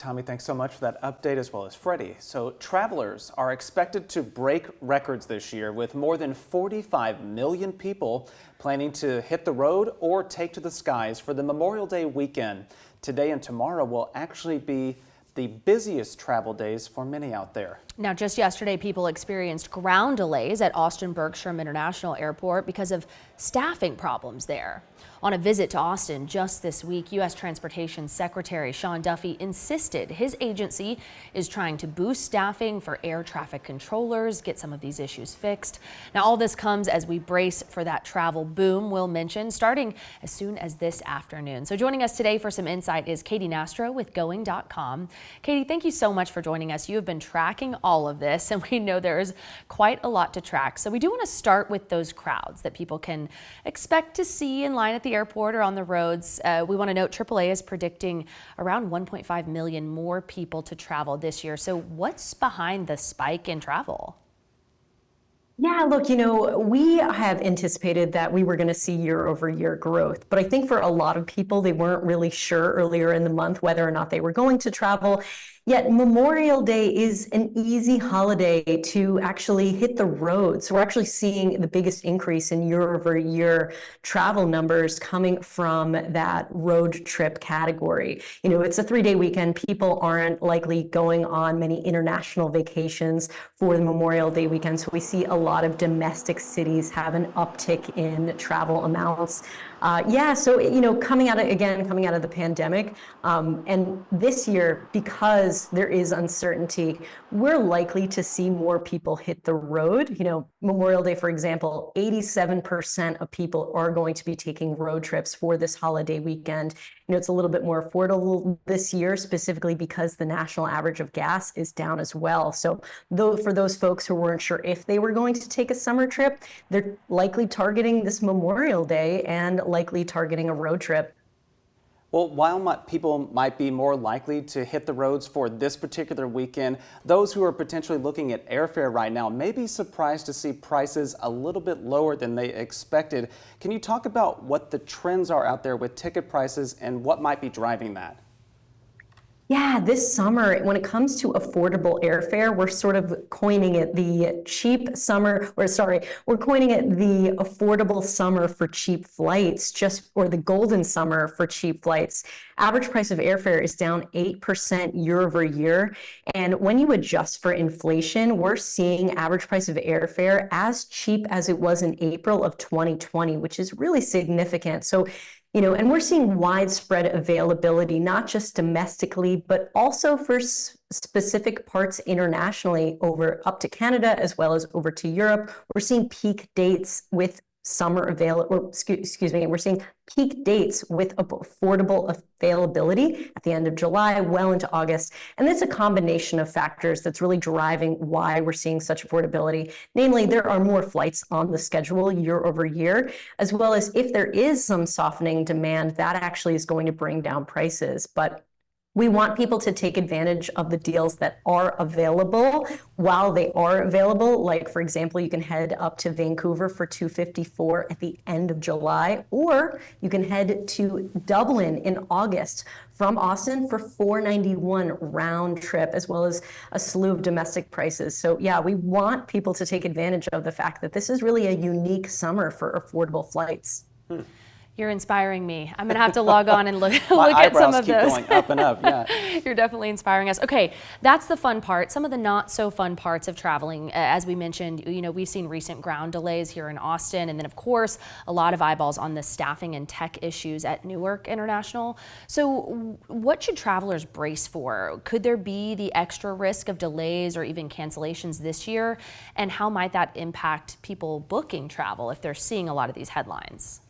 Tommy, thanks so much for that update, as well as Freddie. So travelers are expected to break records this year, with more than 45 million people planning to hit the road or take to the skies for the Memorial Day weekend. Today and tomorrow will actually be the busiest travel days for many out there. Now, just yesterday, people experienced ground delays at Austin Bergstrom International Airport because of staffing problems there. On a visit to Austin just this week, U.S. Transportation Secretary Sean Duffy insisted his agency is trying to boost staffing for air traffic controllers, get some of these issues fixed. Now, all this comes as we brace for that travel boom Will mentioned, starting as soon as this afternoon. So joining us today for some insight is Katy Nastro with Going.com. Katy, thank you so much for joining us. You have been tracking all of this, and we know there is quite a lot to track. So we do want to start with those crowds that people can expect to see in line at the airport or on the roads. We want to note AAA is predicting around 1.5 million more people to travel this year. So what's behind the spike in travel? Yeah, look, we have anticipated that we were going to see year-over-year growth, but I think for a lot of people, they weren't really sure earlier in the month whether or not they were going to travel. Yet Memorial Day is an easy holiday to actually hit the road. So we're actually seeing the biggest increase in year-over-year travel numbers coming from that road trip category. It's a 3-day weekend. People aren't likely going on many international vacations for the Memorial Day weekend. So we see a lot of domestic cities have an uptick in travel amounts. So coming out of the pandemic, and this year, because there is uncertainty, we're likely to see more people hit the road. Memorial Day, for example, 87% of people are going to be taking road trips for this holiday weekend. It's a little bit more affordable this year, specifically because the national average of gas is down as well. So for those folks who weren't sure if they were going to take a summer trip, they're likely targeting this Memorial Day and likely targeting a road trip. Well, while people might be more likely to hit the roads for this particular weekend, those who are potentially looking at airfare right now may be surprised to see prices a little bit lower than they expected. Can you talk about what the trends are out there with ticket prices and what might be driving that? Yeah, this summer, when it comes to affordable airfare, we're sort of coining it the we're coining it the affordable summer for cheap flights, or the golden summer for cheap flights. Average price of airfare is down 8% year over year. And when you adjust for inflation, we're seeing average price of airfare as cheap as it was in April of 2020, which is really significant. So and we're seeing widespread availability, not just domestically, but also for specific parts internationally, over up to Canada, as well as over to Europe. We're seeing peak dates with we're seeing peak dates with affordable availability at the end of July, well into August. And it's a combination of factors that's really driving why we're seeing such affordability. Namely, there are more flights on the schedule year over year, as well as if there is some softening demand, that actually is going to bring down prices. But we want people to take advantage of the deals that are available while they are available. Like, for example, you can head up to Vancouver for $254 at the end of July, or you can head to Dublin in August from Austin for $491 round trip, as well as a slew of domestic prices. So yeah, we want people to take advantage of the fact that this is really a unique summer for affordable flights. You're inspiring me. I'm going to have to log on and look at some of those. My eyebrows keep going up and up, yeah. You're definitely inspiring us. Okay, that's the fun part. Some of the not so fun parts of traveling, as we mentioned, we've seen recent ground delays here in Austin, and then of course, a lot of eyeballs on the staffing and tech issues at Newark International. So what should travelers brace for? Could there be the extra risk of delays or even cancellations this year? And how might that impact people booking travel if they're seeing a lot of these headlines?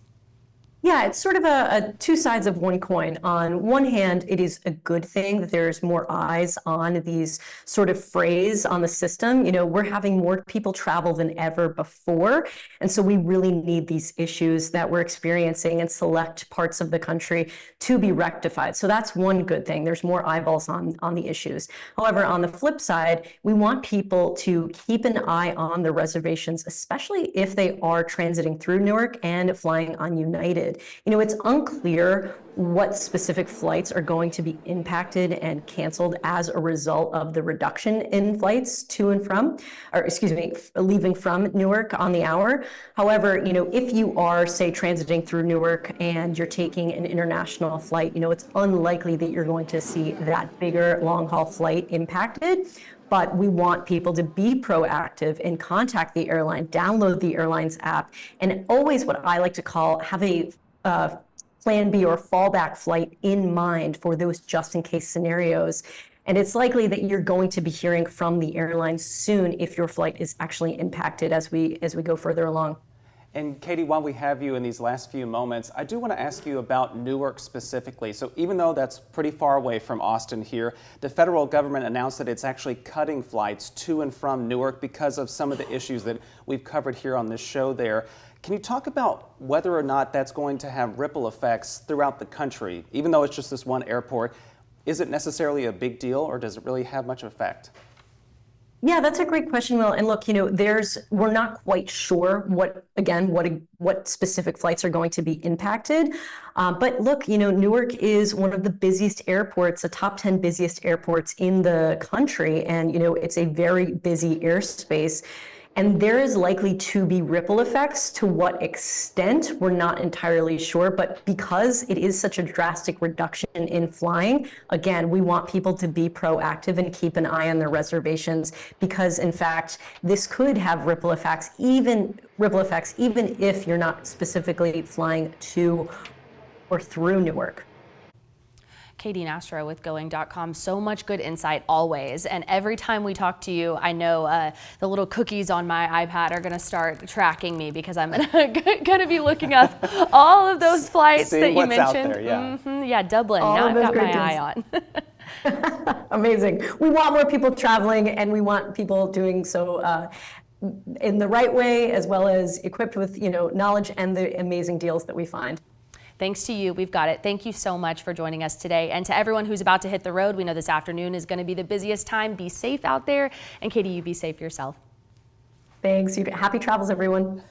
Yeah, it's sort of a two sides of one coin. On one hand, it is a good thing that there's more eyes on these sort of frays on the system. We're having more people travel than ever before. And so we really need these issues that we're experiencing in select parts of the country to be rectified. So that's one good thing. There's more eyeballs on the issues. However, on the flip side, we want people to keep an eye on the reservations, especially if they are transiting through Newark and flying on United. impacted. You know, it's unclear what specific flights are going to be impacted and canceled as a result of the reduction in flights to and from, or excuse me, leaving from Newark on the hour. However, you know, if you are, say, transiting through Newark and you're taking an international flight, you know, it's unlikely that you're going to see that bigger long-haul flight impacted. But we want people to be proactive and contact the airline, download the airline's app, and always what I like to call have a plan B or fallback flight in mind for those just in case scenarios. And it's likely that you're going to be hearing from the airline soon if your flight is actually impacted as we go further along. And Katy, while we have you in these last few moments, I do want to ask you about Newark specifically. So even though that's pretty far away from Austin here, the federal government announced that it's actually cutting flights to and from Newark because of some of the issues that we've covered here on this show there. Can you talk about whether or not that's going to have ripple effects throughout the country? Even though it's just this one airport, is it necessarily a big deal or does it really have much effect? Yeah, that's a great question, Will. And look, you know, we're not quite sure what specific flights are going to be impacted. But look, you know, Newark is one of the busiest airports, the top 10 busiest airports in the country. And, you know, it's a very busy airspace. And there is likely to be ripple effects. To what extent, we're not entirely sure. But because it is such a drastic reduction in flying, again, we want people to be proactive and keep an eye on their reservations because, in fact, this could have ripple effects, even if you're not specifically flying to or through Newark. Katy Nastro with Going.com. So much good insight always. And every time we talk to you, I know the little cookies on my iPad are going to start tracking me because I'm going to be looking up all of those flights that you mentioned. Out there, yeah. Yeah, Dublin. Now I've got my eye on. Amazing. We want more people traveling and we want people doing so in the right way as well as equipped with, you know, knowledge and the amazing deals that we find. Thanks to you, we've got it. Thank you so much for joining us today. And to everyone who's about to hit the road, we know this afternoon is going to be the busiest time. Be safe out there. And Katy, you be safe yourself. Thanks. Happy travels, everyone.